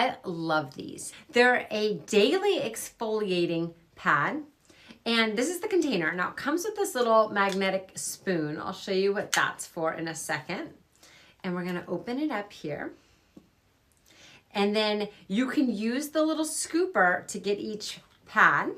I love these. They're a daily exfoliating pad. And this is the container. Now it comes with this little magnetic spoon. I'll show you what that's for in a second. And we're gonna open it up here. And then you can use the little scooper to get each pad.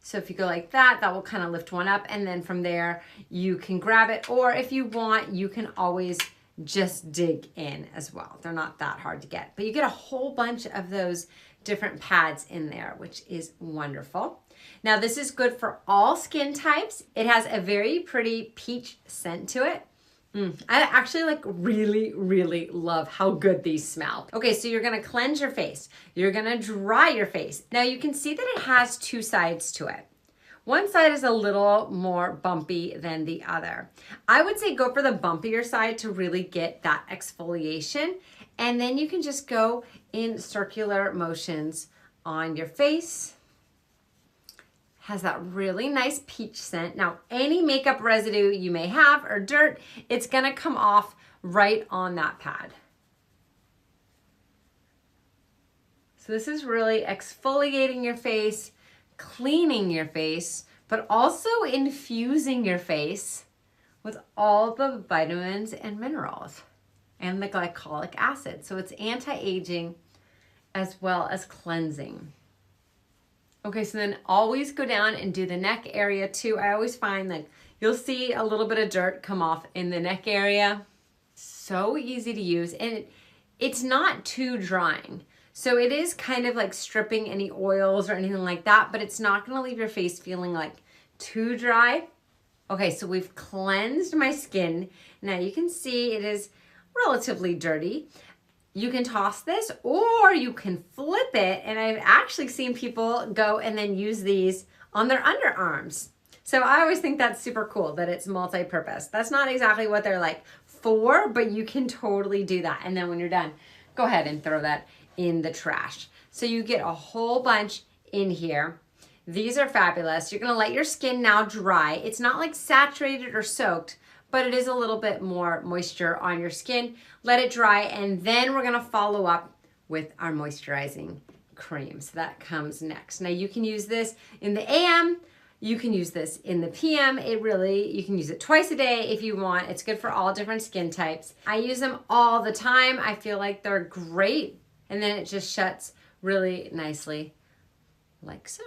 So if you go like that, that will kind of lift one up. And then from there, you can grab it. Or if you want, you can always just dig in as well. They're not that hard to get. But you get a whole bunch of those different pads in there, which is wonderful. Now this is good for all skin types. It has a very pretty peach scent to it. I actually really love how good these smell. Okay, so you're gonna cleanse your face. You're gonna dry your face. Now you can see that it has two sides to it. One side is a little more bumpy than the other. I would say go for the bumpier side to really get that exfoliation. And then you can just go in circular motions on your face. Has that really nice peach scent. Now, any makeup residue you may have or dirt, it's gonna come off right on that pad. So this is really exfoliating your face, cleaning your face, but also infusing your face with all the vitamins and minerals and the glycolic acid. So it's anti-aging as well as cleansing. Okay, so then always go down and do the neck area too. I always find that you'll see a little bit of dirt come off in the neck area. So easy to use, and it's not too drying. So it is kind of like stripping any oils or anything like that, but it's not gonna leave your face feeling like too dry. Okay, so we've cleansed my skin. Now you can see it is relatively dirty. You can toss this or you can flip it, and I've actually seen people go and then use these on their underarms. So I always think that's super cool that it's multi-purpose. That's not exactly what they're like for, but you can totally do that. And then when you're done, go ahead and throw that in the trash. So you get a whole bunch in here. These are fabulous. You're gonna let your skin now dry. It's not like saturated or soaked, but it is a little bit more moisture on your skin. Let it dry, and then we're gonna follow up with our moisturizing cream. So that comes next. Now you can use this in the AM, you can use this in the PM. You can use it twice a day if you want. It's good for all different skin types. I use them all the time. I feel like they're great. And then it just shuts really nicely like so.